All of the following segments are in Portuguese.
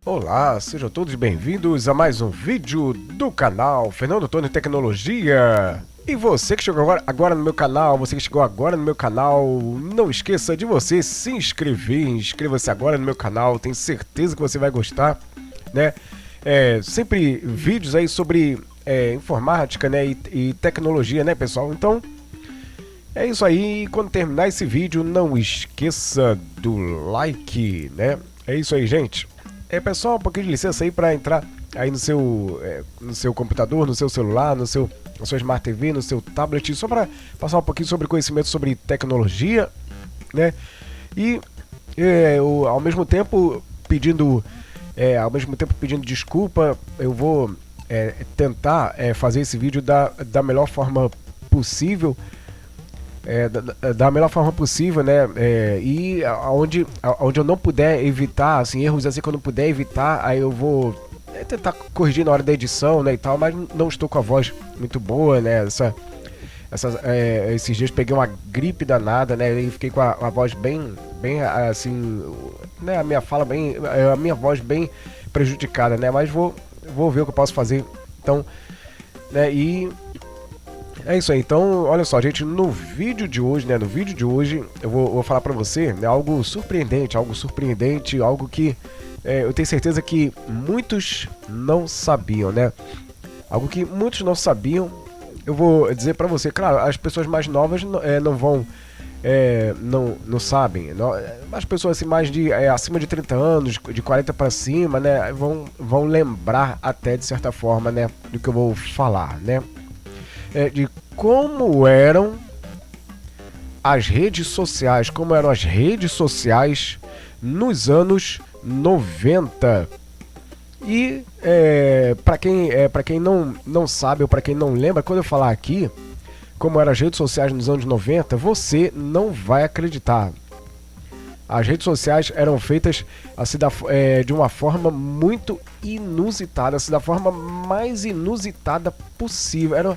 Olá, sejam todos bem-vindos a mais um vídeo do canal Fernando Tony Tecnologia. E você que chegou agora no meu canal, não esqueça de você se inscrever, inscreva-se agora no meu canal, tenho certeza que você vai gostar, né? Sempre vídeos aí sobre informática, né, e tecnologia, né, pessoal? Então, é isso aí. Quando terminar esse vídeo, não esqueça do like, né? É isso aí, gente. Pessoal, um pouquinho de licença aí para entrar aí no seu computador, no seu celular, na sua Smart TV, no seu tablet, só para passar um pouquinho sobre conhecimento sobre tecnologia, né? E ao mesmo tempo pedindo desculpa, eu vou tentar fazer esse vídeo da melhor forma possível. Da melhor forma possível, né? E onde eu não puder evitar, assim, erros assim que eu não puder evitar, aí eu vou tentar corrigir na hora da edição, né, e tal, mas não estou com a voz muito boa, né? Esses dias peguei uma gripe danada, né? E fiquei com a voz bem assim, né? A minha voz bem prejudicada, né? Mas vou ver o que eu posso fazer. Então, né? E é isso aí. Então, olha só, gente, no vídeo de hoje, eu vou falar pra você, né, algo surpreendente, algo que eu tenho certeza que muitos não sabiam, né? Algo que muitos não sabiam. Eu vou dizer pra você, claro, as pessoas mais novas não sabem. As pessoas assim, mais acima de 30 anos, de 40 para cima, né, vão lembrar até de certa forma, né, do que eu vou falar, né? De como eram as redes sociais, nos anos 90. E para quem não sabe ou para quem não lembra, quando eu falar aqui como eram as redes sociais nos anos 90, você não vai acreditar. As redes sociais eram feitas assim, de uma forma muito inusitada, assim, da forma mais inusitada possível. Era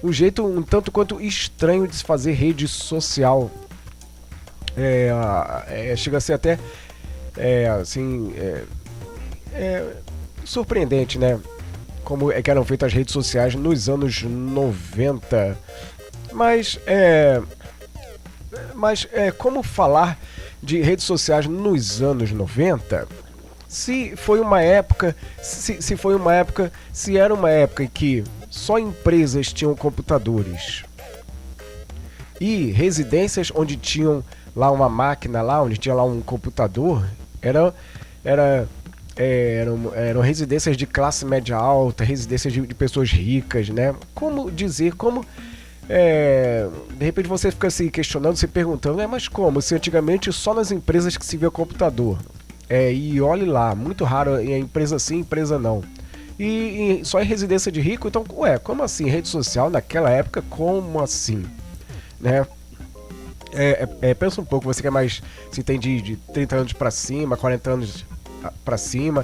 um jeito um tanto quanto estranho de se fazer rede social. Chega a ser até surpreendente, né? Como que eram feitas as redes sociais nos anos 90. Mas como falar de redes sociais nos anos 90? Se era uma época em que só empresas tinham computadores e residências onde tinham lá uma máquina, onde tinha lá um computador, eram residências de classe média alta, residências de pessoas ricas, né? De repente você fica se questionando, se perguntando, mas como? Se antigamente só nas empresas que se via computador. E olhe lá, muito raro em empresa sim, empresa não. E só em residência de rico, então, como assim? Rede social naquela época, como assim? Né? Pensa um pouco, você que é mais, se tem de 30 anos pra cima, 40 anos pra cima,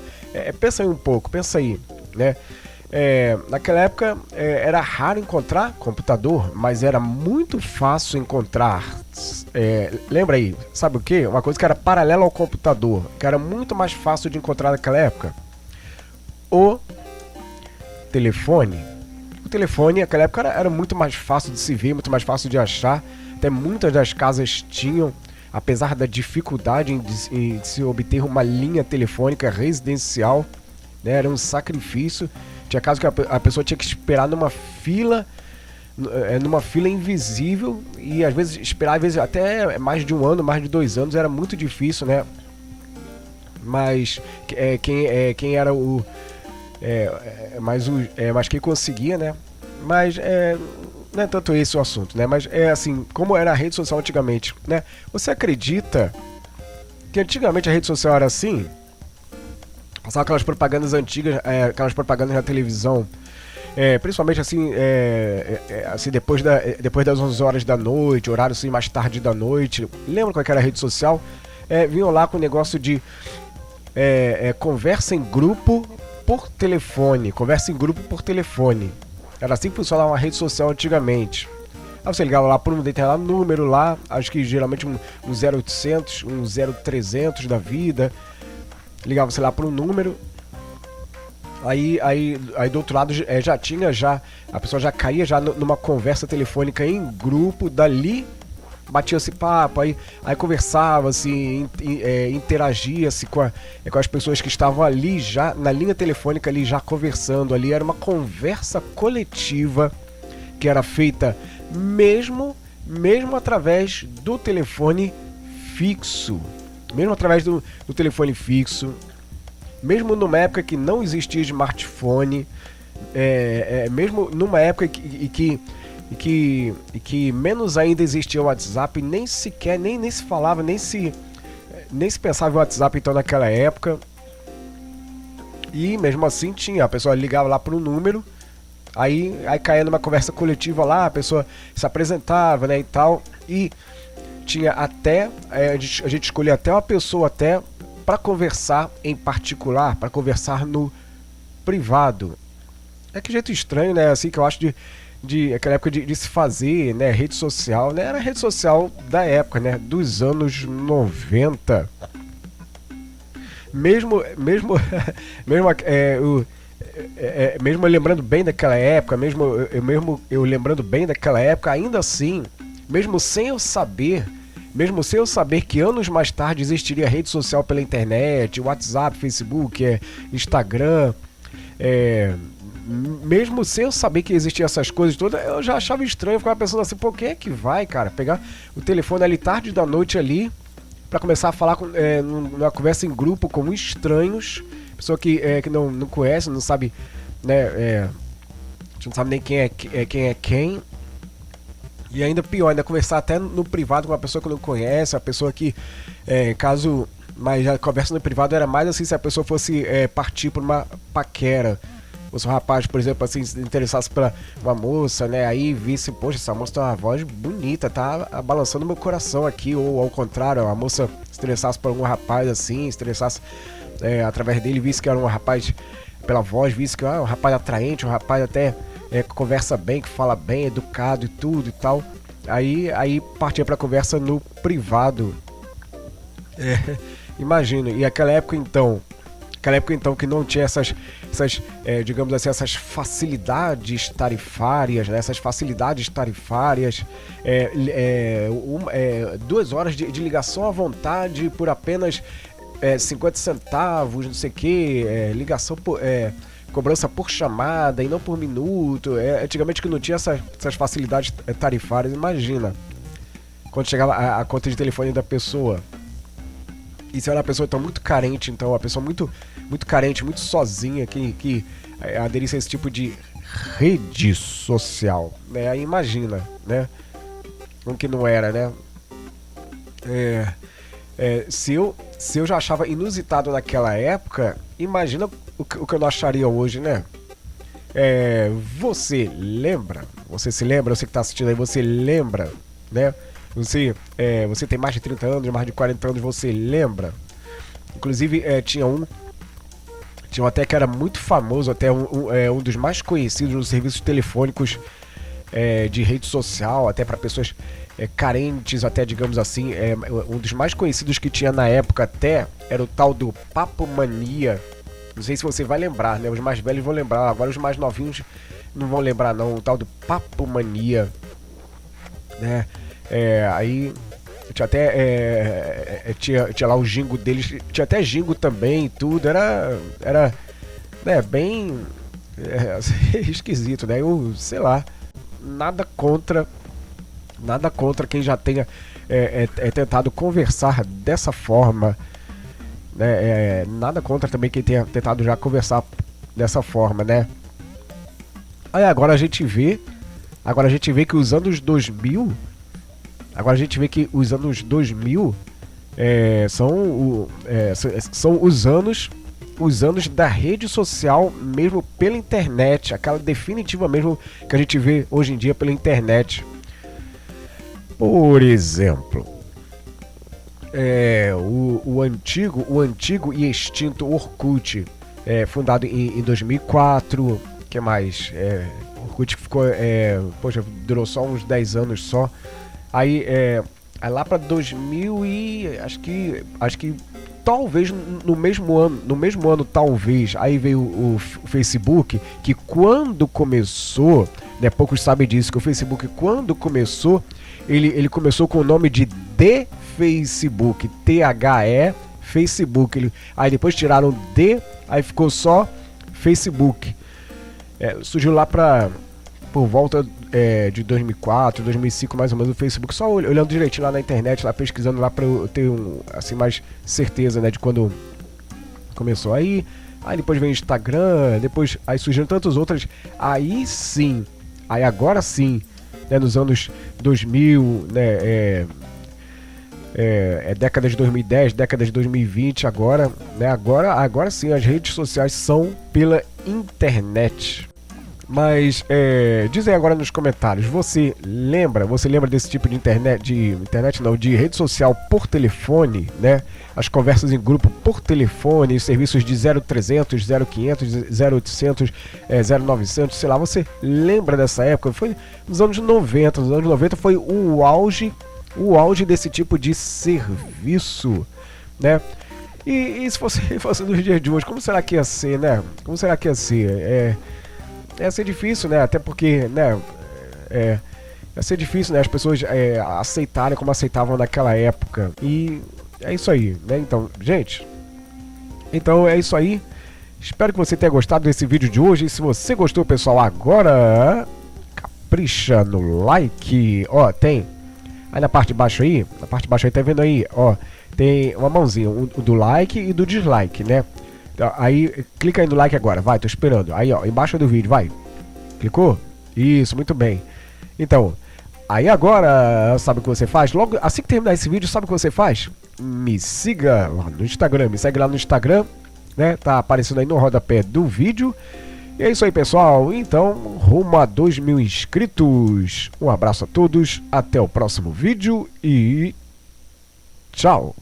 pensa aí um pouco, né? Naquela época era raro encontrar computador, mas era muito fácil encontrar. Lembra aí, sabe o que? Uma coisa que era paralela ao computador, que era muito mais fácil de encontrar naquela época. O telefone. O telefone naquela época era muito mais fácil de se ver, muito mais fácil de achar. Até muitas das casas tinham, apesar da dificuldade em se obter uma linha telefônica residencial, né, era um sacrifício. Tinha casos que a pessoa tinha que esperar numa fila invisível, e às vezes esperar até mais de um ano, mais de 2 anos, era muito difícil, né? Mas quem era o mas quem conseguia, né? Mas não é tanto esse o assunto, né? Mas assim, como era a rede social antigamente, né? Você acredita que antigamente a rede social era assim? Só aquelas propagandas antigas, aquelas propagandas na televisão, principalmente assim, assim depois das 11 horas da noite, horário assim mais tarde da noite. Lembra qual que era a rede social? Vinham lá com o negócio de conversa em grupo por telefone. Era assim que funcionava uma rede social antigamente. Aí você ligava lá por um determinado número lá, acho que geralmente um 0800, um 0300 da vida. Ligava, sei lá, por um número Aí do outro lado já tinha já a pessoa já caía já numa conversa telefônica em grupo, dali batia-se papo, aí conversava-se, interagia-se com as pessoas que estavam ali já na linha telefônica ali já conversando ali, era uma conversa coletiva que era feita mesmo através do telefone fixo, mesmo através do telefone fixo. Mesmo numa época que não existia smartphone, mesmo numa época que menos ainda existia o WhatsApp, nem sequer, nem se falava, nem se pensava em WhatsApp então naquela época. E mesmo assim tinha, a pessoa ligava lá para um número, aí caía numa conversa coletiva lá, a pessoa se apresentava, né, e tal, e tinha até, a gente escolhia até uma pessoa até para conversar em particular, para conversar no privado. É que jeito estranho, né? Assim que eu acho de aquela época de se fazer, né? Rede social, né? Era a rede social da época, né? Dos anos 90. Mesmo mesmo lembrando bem daquela época, mesmo eu lembrando bem daquela época, ainda assim, mesmo sem eu saber que anos mais tarde existiria rede social pela internet, WhatsApp, Facebook, Instagram, mesmo sem eu saber que existiam essas coisas todas, eu já achava estranho, eu ficava pensando assim, pô, quem é que vai, cara, pegar o telefone ali tarde da noite ali, pra começar a falar numa conversa em grupo com estranhos, pessoa que não conhece, não sabe, né, a gente não sabe nem quem é quem. E ainda pior, ainda conversar até no privado com uma pessoa que não conhece, a pessoa que, caso... Mas a conversa no privado era mais assim se a pessoa fosse partir por uma paquera. Ou se um rapaz, por exemplo, assim, se interessasse por uma moça, né? Aí visse, poxa, essa moça tem uma voz bonita, tá balançando meu coração aqui. Ou ao contrário, a moça se interessasse por algum rapaz assim, se interessasse através dele, visse que era um rapaz, pela voz, visse que era um rapaz atraente, um rapaz até... que conversa bem, que fala bem, educado e tudo e tal. Aí partia pra conversa no privado. Imagina, e aquela época então que não tinha essas digamos assim, essas facilidades tarifárias, né? Essas facilidades tarifárias, 2 horas de ligação à vontade por apenas 50 centavos, não sei o que, ligação por... cobrança por chamada e não por minuto. Antigamente que não tinha essas facilidades tarifárias, imagina quando chegava a conta de telefone da pessoa. E se era uma pessoa então muito carente, então uma pessoa muito, muito carente, muito sozinha, que aderisse a esse tipo de rede social, né? Aí imagina, né? Como que não era, né? Se eu já achava inusitado naquela época, imagina o que eu não acharia hoje, né? Você lembra? Você se lembra? Você que está assistindo aí, você lembra, né? Você tem mais de 30 anos, mais de 40 anos, você lembra? Inclusive, tinha um até que era muito famoso, até um dos mais conhecidos nos serviços telefônicos de rede social, até para pessoas carentes, até digamos assim, um dos mais conhecidos que tinha na época até era o tal do Papo Mania. Não sei se você vai lembrar, né? Os mais velhos vão lembrar, agora os mais novinhos não vão lembrar não, o tal do Papo Mania, né? Aí tinha até tinha lá o jingo deles, tinha até jingo também e tudo, era né, bem esquisito, né? Eu sei lá, nada contra quem já tenha tentado conversar dessa forma, né? Nada contra também quem tenha tentado já conversar dessa forma, né? Aí agora a gente vê que os anos 2000 são os anos da rede social mesmo pela internet, aquela definitiva mesmo que a gente vê hoje em dia pela internet. Por exemplo, o antigo e extinto Orkut, fundado em 2004, que mais? Orkut ficou, durou só uns 10 anos só. Aí lá para 2000 e acho que talvez no mesmo ano talvez, aí veio o Facebook, que quando começou, né, poucos sabem disso, que o Facebook quando começou, ele começou com o nome de The Facebook, THE Facebook, aí depois tiraram D, aí ficou só Facebook. Surgiu lá por volta de 2004, 2005 mais ou menos o Facebook, só olhando direitinho lá na internet, lá pesquisando lá para eu ter assim, mais certeza, né, de quando começou. Aí depois veio o Instagram, depois aí surgiram tantas outras, aí agora sim, né, nos anos 2000, né, década de 2010, década de 2020, agora, né, agora sim as redes sociais são pela internet. Mas diz aí agora nos comentários, você lembra desse tipo de de rede social por telefone, né? As conversas em grupo por telefone, serviços de 0300, 0500, 0800, 0900, sei lá, você lembra dessa época? Foi nos anos 90, foi o auge desse tipo de serviço, né? E se fosse nos dias de hoje, como será que ia ser, né? Como será que ia ser? Ia ser difícil, né? Até porque, né? Ia ser difícil, né? As pessoas aceitarem como aceitavam naquela época. E é isso aí, né? Então, gente. Então é isso aí. Espero que você tenha gostado desse vídeo de hoje. E se você gostou, pessoal, agora capricha no like. Ó, tem aí na parte de baixo aí. Tá vendo aí? Ó, tem uma mãozinha, o do like e do dislike, né? Aí, clica aí no like agora, vai, tô esperando. Aí, ó, embaixo do vídeo, vai. Clicou? Isso, muito bem. Então, aí agora, sabe o que você faz? Logo, assim que terminar esse vídeo, sabe o que você faz? Me siga lá no Instagram, me segue lá no Instagram, né? Tá aparecendo aí no rodapé do vídeo. E é isso aí, pessoal. Então, rumo a 2.000 inscritos. Um abraço a todos, até o próximo vídeo e tchau!